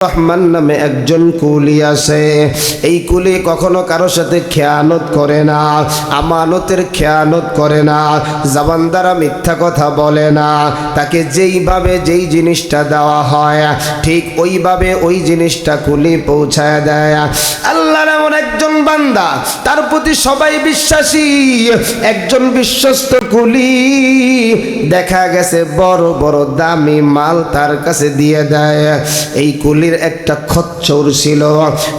রহমান নামে একজন কুলি আছে। এই কুলি কখনো কারো সাথে খেয়ানত করে না, আমানতের খেয়ানত করে না, জবান দ্বারা মিথ্যা কথা বলে না। তাকে যেইভাবে যেই জিনিসটা দেওয়া হয় ঠিক ওইভাবে ওই জিনিসটা কুলি পৌঁছায় দেয়। আল্লাহর এমন একজন বান্দা, তার প্রতি সবাই বিশ্বাসী, একজন বিশ্বস্ত কুলি। দেখা গেছে বড় বড় দামি মাল তার কাছে দিয়ে দেয়। এই কুলি একটা খচ্চর ছিল,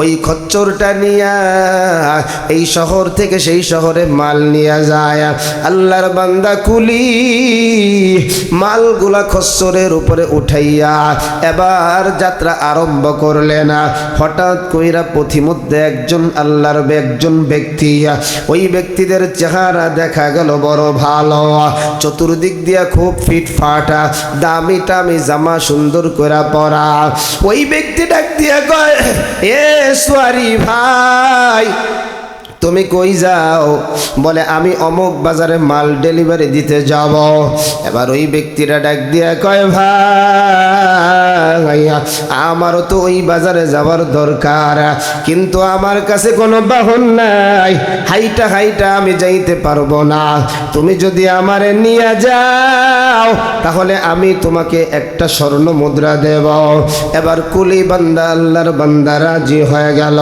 ওই খচ্চরটা নিয়ে এই শহর থেকে সেই শহরে মাল নিয়ে যায়। আল্লাহর বান্দা কুলি মালগুলা খচ্চরের উপরে উঠাইয়া এবার যাত্রা আরম্ভ করলেন। হঠাৎ কইরা পথিমধ্যে একজন আল্লাহর একজন ব্যক্তি, ওই ব্যক্তিদের চেহারা দেখা গেল বড় ভালো, চতুর্দিক দিয়া খুব ফিটফাট, দামি টামি জামা সুন্দর করে পরা। ওই ব্যক্তি ডাক দিয়া কয়, এ সোয়ারি ভাই, তুমি কই যাও? বলে আমি অমুক বাজারে মাল ডেলিভারি দিতে যাব। এবার ওই ব্যক্তিরা ডাক দিয়া কয়, ভাই আমারও তো ওই বাজারে যাওয়ার দরকার, কিন্তু আমার কাছে কোনো বাহন নাই, হাইটা হাইটা আমি যাইতে পারবো না। তুমি যদি আমারে নিয়ে যাও তাহলে আমি তোমাকে একটা স্বর্ণ মুদ্রা দেব। এবার কুলি বান্দা আল্লাহর বান্দা রাজি হয়ে গেল।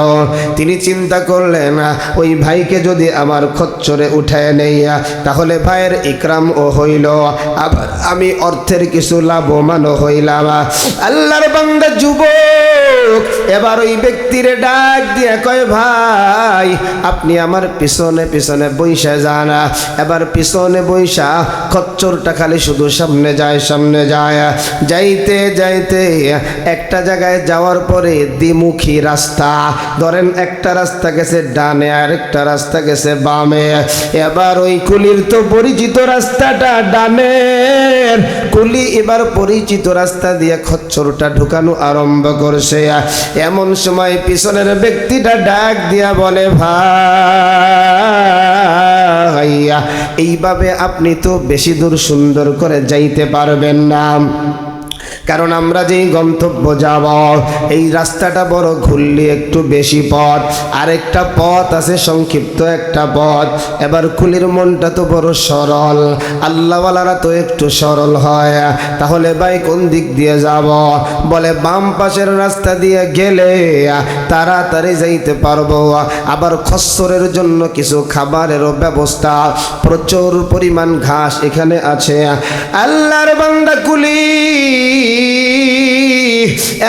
তিনি চিন্তা করলেন, ওই ভাইকে যদি আমার খচ্চরে উঠায় নেই তাহলে ভাইয়ের ইকরাম ও হইল, আবার আমি অর্থের কিছু লাভবানও হইলাম। আল্লাহর বান্দা যুবক এবার ওই ব্যক্তির ডাক দিয়ে কয়, ভাই আপনি আমার পিছনে পিছনে বইসা যান। এবার পিছনে বইসা খচ্চরটা খালি শুধু সামনে যায় সামনে যায়। যাইতে যাইতে একটা জায়গায় যাওয়ার পরে দ্বিমুখী রাস্তা, ধরেন একটা রাস্তা গেছে ডানে আর একটা রাস্তা গেছে বামে। এবার ওই কুলির তো পরিচিত রাস্তাটা ডানের, কুলি এবার পরিচিত রাস্তা দিয়ে খচ্চরটা ঢুকানো আরম্ভ করছে। এমন সময় পিছনের ব্যক্তিটা ডাক দিয়া বলে, ভাই এইভাবে আপনি তো বেশি দূর সুন্দর করে যাইতে পারবেন না, কারণ আমরা যেই গন্তব্য যাব এই রাস্তাটা বড় ঘুরলে একটু বেশি পথ, আরেকটা পথ আছে সংক্ষিপ্ত একটা পথ। এবার কুলির মনটা তো বড় সরল, আল্লাহওয়ালারা তো একটু সরল হয়। তাহলে ভাই কোন দিক দিয়ে যাব? বলে বাম পাশের রাস্তা দিয়ে গেলে তাড়াতাড়ি যাইতে পারবো, আবার খচ্চরের জন্য কিছু খাবারেরও ব্যবস্থা, প্রচুর পরিমাণ ঘাস এখানে আছে। আল্লাহর বান্দা কুলি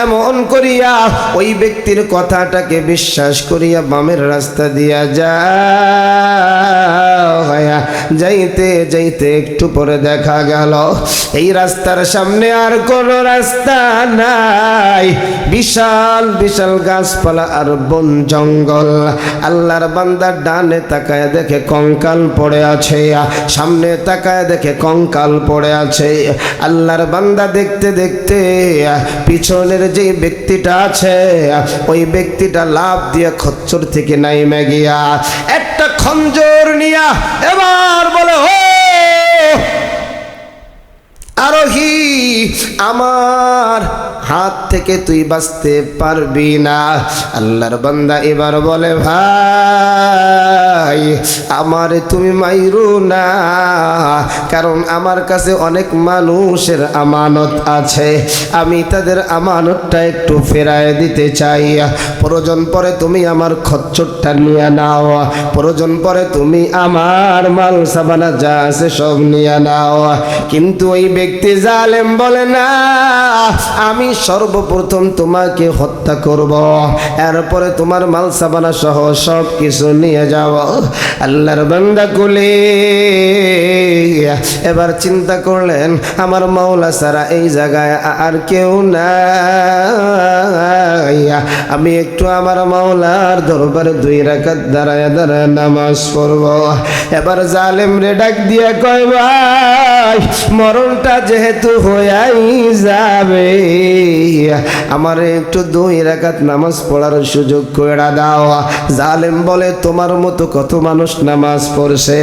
এমন করিয়া ওই ব্যক্তির কথাটাকে বিশ্বাস করিয়া বামের রাস্তা দিয়া যায়। যাইতে যাইতে একটু পরে দেখা গেল এই রাস্তার সামনে আর কোন রাস্তা নাই, বিশাল বিশাল গাছপালা আর বন জঙ্গল। আল্লাহর বান্দা ডানে তাকায় দেখে কঙ্কাল পড়ে আছে, সামনে তাকায় দেখে কঙ্কাল পড়ে আছে। আল্লাহর বান্দা দেখতে দেখতে পিছনের যে ব্যক্তিটা আছে ওই ব্যক্তিটা লাফ দিয়ে খচ্চর থেকে নাইমে গিয়া একটা খঞ্জর নিয়া এবার বলে, ও আরোহী, আমার হাত থেকে তুই বাঁচতে পারবি না। আল্লাহর বান্দা এবার বলে, ভাই আমারে তুমি মাইরো না, কারণ আমার কাছে অনেক মানুষের আমানত আছে, আমি তাদের আমানতটা একটু ফেরায় দিতে চাই। প্রয়োজন পরে তুমি আমার খচ্চরটা নিয়ে নাও, প্রয়োজন পরে তুমি আমার মাল সাবানা যা আছে সব নিয়ে নাও। কিন্তু ওই ব্যক্তি জালেম বলে, না আমি সর্বপ্রথম তোমাকে হত্যা করব, এরপরে তোমার মাল সাবানা সহ সব কিছু নিয়ে যাব। আল্লাহর বান্দা কুলি এবার চিন্তা করলেন, আমার মাওলা ছাড়া এই জায়গায় আর কেউ নাই, আমি একটু আমার মাওলার দরবারে 2 রাকাত দাঁড়ায় দাঁড়ায় নামাজ পড়ব। এবার জালেম রে ডাক দিয়া কয় ভাই মরণটা যেহেতু হইয়াই যাবে আমার একটু 2 রাকাত নামাজ পড়ার সুযোগ করে দাও। জালেম বলে তোমার মতো কত মানুষ নামাজ পড়ছে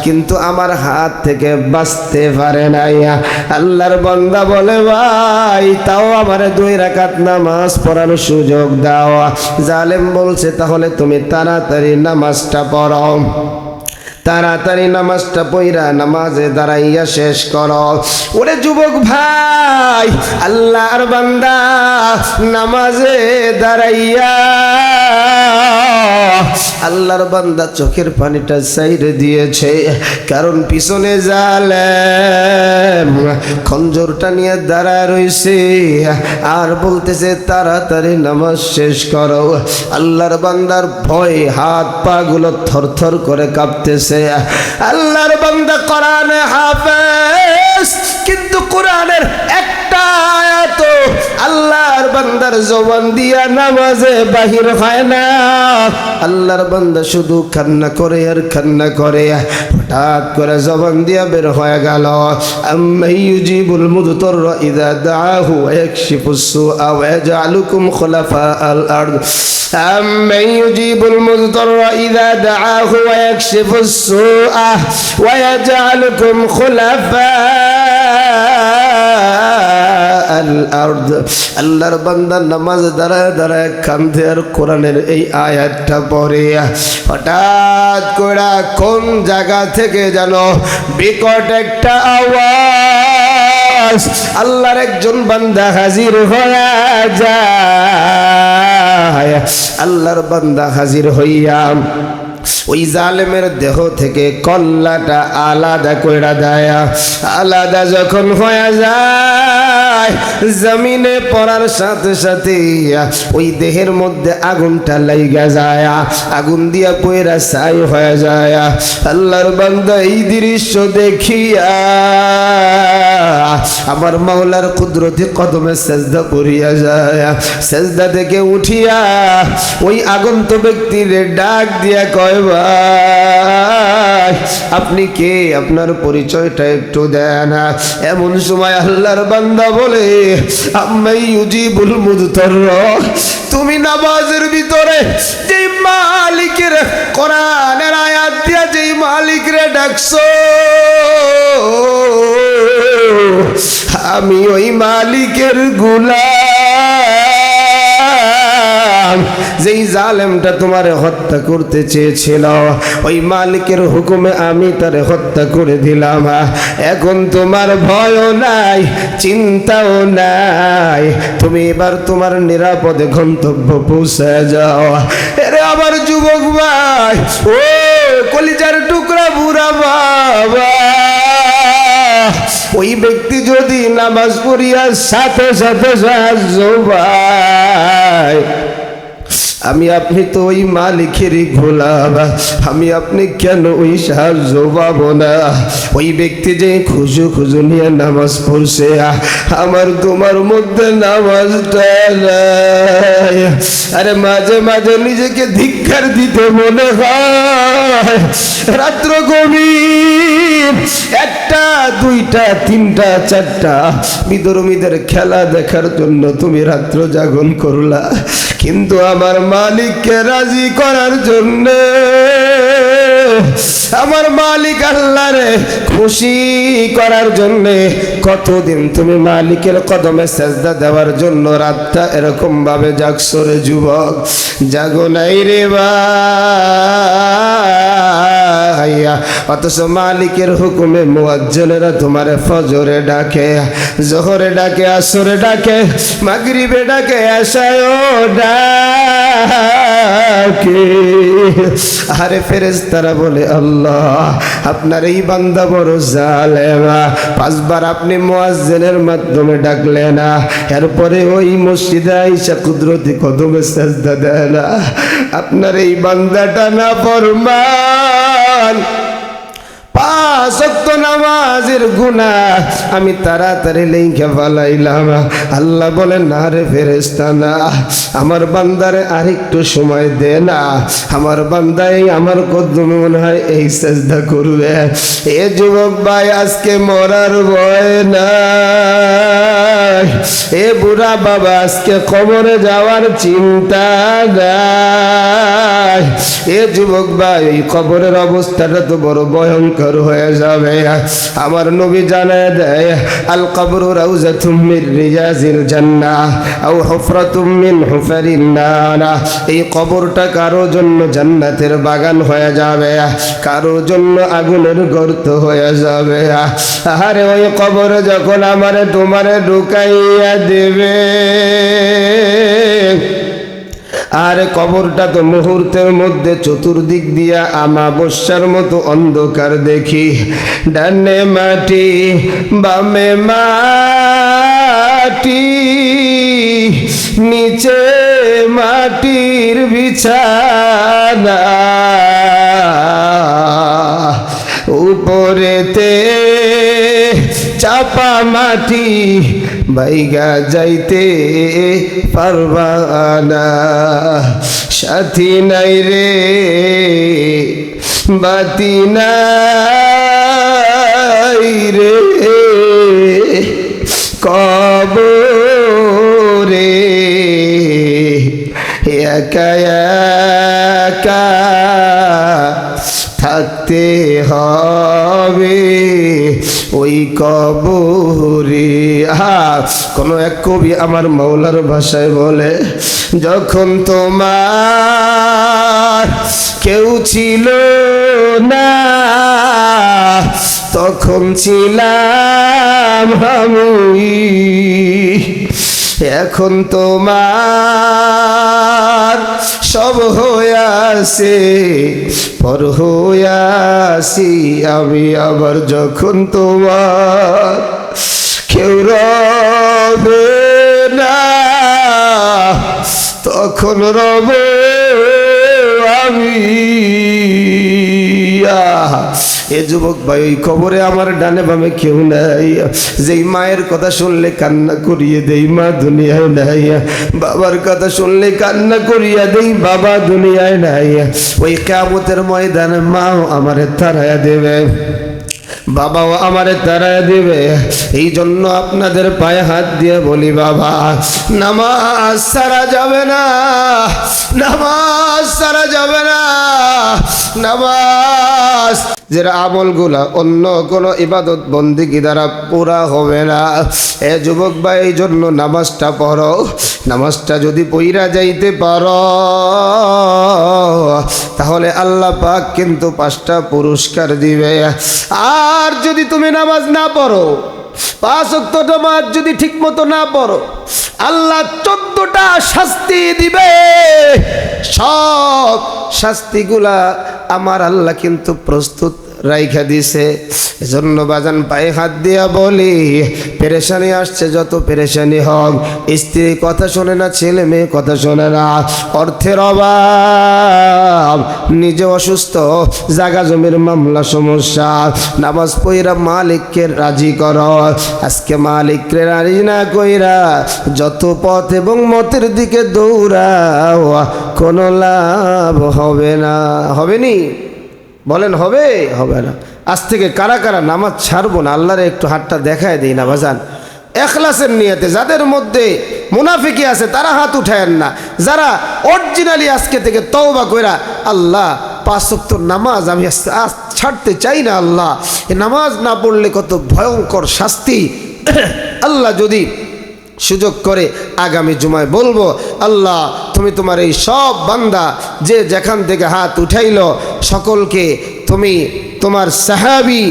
কিন্তু আমার হাত থেকে বাঁচতে পারে নাই। আল্লাহর বান্দা বলে ভাই তাও আমার 2 রাকাত নামাজ পড়ার সুযোগ দাও। জালেম বলছে তাহলে তুমি তাড়াতাড়ি নামাজটা পড়ো, তাড়াতাড়ি নামাজটা পড়া নামাজে দাঁড়াইয়া শেষ করো। ওরে যুবক ভাই আল্লাহর বান্দা নামাজে দাঁড়াইয়া আল্লাহর বান্দা চোখের পানিটা সাইরে দিয়েছে, কারণ পিছনে জালেম খঞ্জরটা নিয়ে দাঁড়ায় রইছে আর বলতেছে তাড়াতাড়ি নামাজ শেষ করো। আল্লাহর বান্দার ভয় হাত পা গুলো থরথর করে কাঁপতেছে। আল্লাহর বান্দা কোরআনে হাফেজ কিন্তু কোরআনের একটা আয়াত আল্লাহর বান্দার জবান দিয়া নামাজে বাহির হয় না। আল্লাহর বান্দা শুধু কান্না করে আর কান্না করে। হঠাৎ করে জবান দিয়া বের হয়ে গেল আম্মান ইউজিবুল মুদতাররা ইযা দাআহু ওয়া ইয়াকশিফুস সুআ ওয়া ইয়াজআলুকুম খুলাফাআল আরদ আম্মান ইউজিবুল মুদতাররা ইযা দাআহু ওয়া ইয়াকশিফুস সুআ ওয়া ইয়াজআলুকুম খুলাফাআল আরদ। আল্লাহর বান্দা নামাজ দাঁড়ায় দাঁড়ায় কান্দে আর কোরআনের এই আয়াতটা পড়ে। হঠাৎ করে কোন জায়গা থেকে যেন বিকট একটা আওয়াজ, আল্লাহর একজন বান্দা হাজির হয়ে যায়। আল্লাহর বান্দা হাজির হইয়া ওই জালেমের দেহ থেকে কল্লাটা আলাদা কইরা দেয়। আলাদা যখন হয়ে যায় জমিনে পড়ার সাথে সাথে ওই দেহের মধ্যে আগুনটা লাইগা যায়, আগুন দিয়া পয়রা ছাই হয়ে যায়। আল্লাহর বান্দা এই দৃশ্য দেখিয়া আমার মাওলার কুদরতি কদমে সেজদা করিয়া যায়। সেজদা থেকে উঠিয়া ওই আগন্ত ব্যক্তির ডাক দিয়া কয় ভাই আপনি কে, আপনার পরিচয়টা একটু দেন। এমন সময় আল্লাহর বান্দা বলে আম্মান ইউজিবুল মুদতাররা, তুমি নামাজের ভিতরে যেই মালিকের কোরআনের আয়াত দিয়া যেই মালিকরে ডাকছো আমি ওই মালিকের গোলাম। যেই জালেমটা তোমারে হত্যা করতে চেয়েছিল ওই মালিকের হুকুমে আমি তারে হত্যা করে দিলাম। এখন তোমার ভয়ও নাই চিন্তাও নাই, তুমি এবার তোমার নিরাপদে গন্তব্য পৌঁছে যাও। আরে আমার যুবক ভাই ও কলিজার টুকরা বুড়া বাবা, ওই ব্যক্তি যদি নামাজ পড়িয়া সাথে সাথে সাহায্য পায়, আমি আপনি তো ওই মালিকেরই গোলাম, আমি আপনি কেন ওই সাহায্য পাবো না? ওই ব্যক্তি যে খুঁজু খুঁজু নিয়ে নামাজ পড়ছে, আমার তোমার মধ্যে নামাজটা নাই। আরে মাঝে মাঝে নিজেকে ধিক্কার দিতে মনে হয়। রাত্র গভীর 1টা 2টা 3টা 4টা বিধর্মীদের খেলা দেখার জন্য তুমি রাত্র জাগরণ করলা, কিন্তু আমার মালিককে রাজি করার জন্য, আমার মালিক আল্লাহরে খুশি করার জন্য কতদিন তুমি মালিকের কদমে সেজদা দেওয়ার জন্য রাতটা এরকম ভাবে জাগছো রে যুবক? জাগো নাই রে ভাইয়া। অথচ মালিকের হুকুমে মুয়াজ্জিনেরা তোমারে ফজরে ডাকে, জোহরে ডাকে, আসরে ডাকে, মাগরিবে ডাকে, এশায়ও ডাকে। আরে ফেরেশতারা বলে আল্লাহ আপনার এই বান্দা বড় জালেম, 5 বার আপনি মুয়াজ্জিনের মাধ্যমে ডাকলেন, এরপরে ওই মসজিদে আইসা কুদরতি কদমে সেজদা দেয় না। আপনার এই বান্দাটা না ফরমান, 5 ওয়াক্ত নামাজের গুনাহ আমি তাড়াতাড়ি লেখা ফেলাইলাম। আল্লাহ বলেন না রে ফেরেশতা না, আমার বান্দারে আরেকটু সময় দে না, আমার বান্দাই আমার কদমে মনে হয় এই সেজদা করবে। এ যুবক ভাই আজকে মরার ভয় নাই, এ বুড়া বাবা আজকে কবরে যাওয়ার চিন্তা নাই। এ যুবক ভাই এই কবরের অবস্থাটা তো বড় ভয়ঙ্কর হয়ে যাবে। আমার নবী জানায় দেয় আল কবরু রাউজাতুম মির রিয়াজিল জান্নাহ আও হুফরাতুম মিন হুফারিন নার। এই কবরটা কারো জন্য জান্নাতের বাগান হয়ে যাবে, কারো জন্য আগুনের গর্ত হয়ে যাবে। আরে ওই কবরে যখন আমারে তোমারে ঢুকাইয়া দেবে, আর কবরটা তো মুহূর্তের মধ্যে চতুর্দিক দিয়া আমাবস্যার মতো অন্ধকার দেখি। ডানে মাটি বামে মাটি, নিচে মাটির বিছানা, উপরেতে চাপা মাটি, বাইগা যাইতে পারবা না। সাথী নাই রে বাতি নাই রে কবরে, একা একা থাকতে হবে ওই কবরে। কোন এক কবি আমার মৌলার ভাষায় বলে, যখন তোমার কেউ ছিল না তখন ছিলাম আমি, এখন তোমার সব হইয়াছে পর হইয়াছি আমি। আবার যখন তোমার কেউ রবে না তখন রব আমি। এ যুবক ভাই ওই কবরে আমার ডানে বামে কেউ নাই, যেই মায়ের কথা শুনলে কান্না করিয়ে দেই মা দুনিয়ায় নাই, বাবার কথা শুনলে কান্না করিয়া দেই বাবা দুনিয়ায় নাই। ওই কিয়ামতের ময়দানে মাও আমারে তাড়াইয়া দেবে, বাবাও আমারে তাড়াইয়া দিবে। এই জন্য আপনাদের পায়ে হাত দিয়ে বলি বাবা, নামাজ ছাড়া যাবে না, নামাজ ছাড়া যাবে না। নামাজ যের আমলগুলা অন্য কোনো ইবাদত বন্দিগি দ্বারা পুরা হবে না। এ যুবক ভাই এই জন্য নামাজটা পড়ো, নামাজটা যদি পইরা যাইতে পারো তাহলে আল্লাহ পাক কিন্তু 5টা পুরস্কার দিবে। আর যদি তুমি নামাজ না পড়ো, 5 ওয়াক্ত নামাজ যদি ঠিক মতো না পড়ো, আল্লাহ 14টা শাস্তি দিবে। সব শাস্তিগুলা আমার আল্লাহ কিন্তু প্রস্তুত রাইখা দিছে। এজন্য বাজান পায়ে হাত দিয়া বলি, পেরেশানি আসছে যত পেরেশানি হোক, স্ত্রী কথা শোনে না, ছেলে মেয়ে কথা শোনে না, অর্থের অভাব, নিজে অসুস্থ, জাগা জমির মামলা সমস্যা, নামাজ পইরা মালিককে রাজি কর। আজকে মালিককে রাজি না কইরা যত পথ এবং মতের দিকে দৌড়াও, কোনো লাভ হবে না। হবে নি? বলেন হবে? হবে না। আজ থেকে কারা কারা নামাজ ছাড়বো না আল্লাহরে একটু হাতটা দেখায় দেই না বাজান, এখলাসের নিয়তে। যাদের মধ্যে মুনাফিকি আছে তারা হাত উঠায়েন না, যারা অরিজিনালি আজকে থেকে তওবা কইরা আল্লাহ 5 ওয়াক্ত নামাজ আমি আজ ছাড়তে চাই না, আল্লাহ এ নামাজ না পড়লে কত ভয়ঙ্কর শাস্তি, আল্লাহ যদি সুযোগ করে আগামী জুমায় বলবো, আল্লাহ তুমি তোমার এই সব বান্দা যে যেখান থেকে হাত উঠাইল সকলকে তুমি তোমার সাহাবী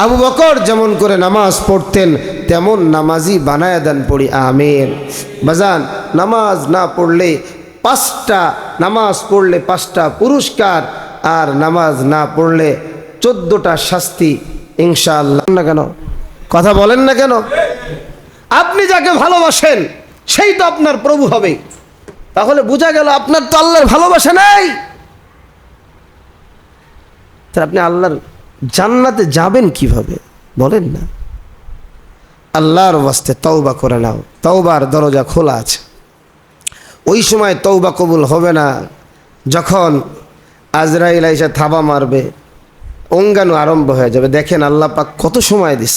আবু বকর যেমন করে নামাজ পড়তেন তেমন নামাজি বানায়া দেন, পড়ি আমিন। বাজান নামাজ না পড়লে 5টা, নামাজ পড়লে 5টা পুরস্কার, আর নামাজ না পড়লে 14টা শাস্তি ইনশাআল্লাহ। না কেন কথা বলেন না কেন? আপনি যাকে ভালোবাসেন সেই তো আপনার প্রভু হবে। তাহলে বোঝা গেল আপনার তো আল্লাহর ভালোবাসা নাই, আপনি আল্লাহর জান্নাতে যাবেন কিভাবে বলেন না? আল্লাহর ওয়াস্তে তওবা করে নাও, তওবার দরজা খোলা আছে। ওই সময় তওবা কবুল হবে না যখন আজরাইল এসে থাবা মারবে, অঙ্গাণু আরম্ভ হয়ে যাবে। দেখেন আল্লাহ পাক কত সময় দিস।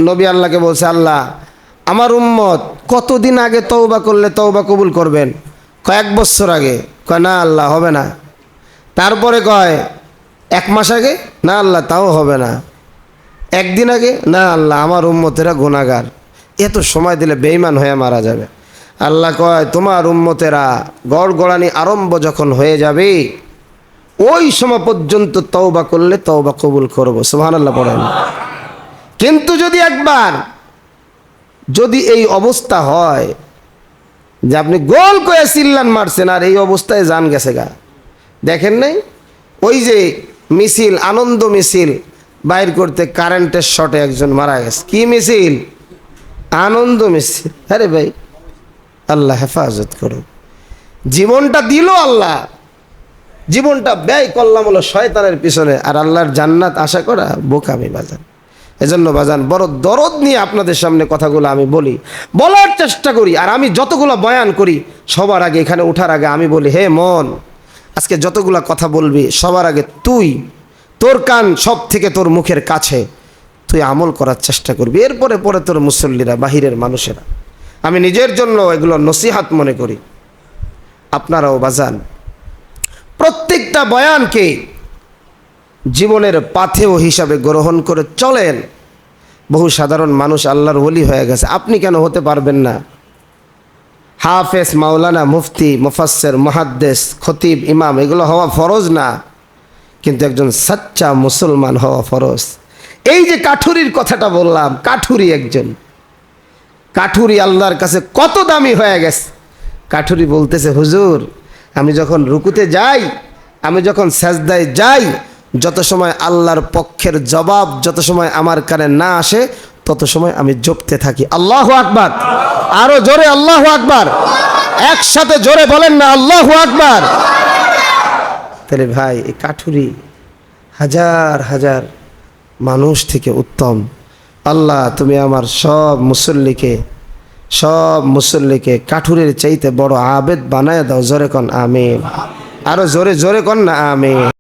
নবী আল্লাহকে বলছে, আল্লাহ আমার উম্মত কতদিন আগে তওবা করলে তওবা কবুল করবেন? কয়েক বছর আগে। কয় না আল্লাহ হবে না। তারপরে কয় 1 মাস আগে। না আল্লাহ তাও হবে না। 1 দিন আগে। না আল্লাহ আমার উম্মতেরা গুনাহগার, এত সময় দিলে বেঈমান হয়ে মারা যাবে। আল্লাহ কয় তোমার উম্মতেরা গড়গড়ানি আরম্ভ যখন হয়ে যাবে ওই সময় পর্যন্ত তওবা করলে তওবা কবুল করব। সুবহানাল্লাহ পড়েন। কিন্তু যদি এই অবস্থা হয় যে আপনি গোল করে চিল্লান মারছেন আর এই অবস্থায় জান গেছে গা, দেখেন নাই ওই যে মিছিল, আনন্দ মিছিল বাইর করতে কারেন্টের শটে একজন মারা গেছে। কি মিছিল? আনন্দ মিছিল। আরে ভাই আল্লাহ হেফাজত করুন। জীবনটা দিল আল্লাহ, জীবনটা ব্যয় করলাম হলো শয়তানের পিছনে, আর আল্লাহর জান্নাত আশা করা বোকামি বাজান। এজন্য বাজান বড় দরদ নিয়ে আপনাদের সামনে কথাগুলো আমি বলার চেষ্টা করি। আর আমি যতগুলো বয়ান করি সবার আগে, এখানে ওঠার আগে আমি বলি, হে মন, আজকে যতগুলো কথা বলবি সবার আগে তোর কান সব থেকে তোর মুখের কাছে, তুই আমল করার চেষ্টা করবি। এরপরে তোর মুসল্লিরা, বাহিরের মানুষেরা। আমি নিজের জন্য এগুলো নসিহাত মনে করি। আপনারাও বাজান প্রত্যেকটা বয়ানকে জীবনের পাথেয় হিসাবে গ্রহণ করে চলেন। বহু সাধারণ মানুষ আল্লাহর ওলি হয়ে গেছে, আপনি কেন হতে পারবেন না? হাফেজ, মাওলানা, মুফতি, মুফাসসির, মুহাদ্দিস, খতিব, ইমাম এগুলো হওয়া ফরজ না, কিন্তু একজন সচ্চা মুসলমান হওয়া ফরজ। এই যে কাঠুরির কথাটা বললাম, কাঠুরি আল্লাহর কাছে কত দামি হয়ে গেছে। কাঠুরি বলতেছে, হুজুর আমি যখন রুকুতে যাই, আমি যখন সেজদায় যাই, যত সময় আল্লাহর পক্ষের জবাব যত সময় আমার কানে না আসে তত সময় আমি জপতে থাকি। আল্লাহু আকবার। আরো জোরে আল্লাহু আকবার। একসাথে জোরে বলেন না আল্লাহু আকবার। তাহলে ভাই এই কাঠুরি হাজার হাজার মানুষ থেকে উত্তম। আল্লাহ তুমি আমার সব মুসল্লিকে কাঠুরের চাইতে বড় আবেদ বানায় দাও। জোরে কন আমিন। আরো জোরে জোরে কন না আমিন।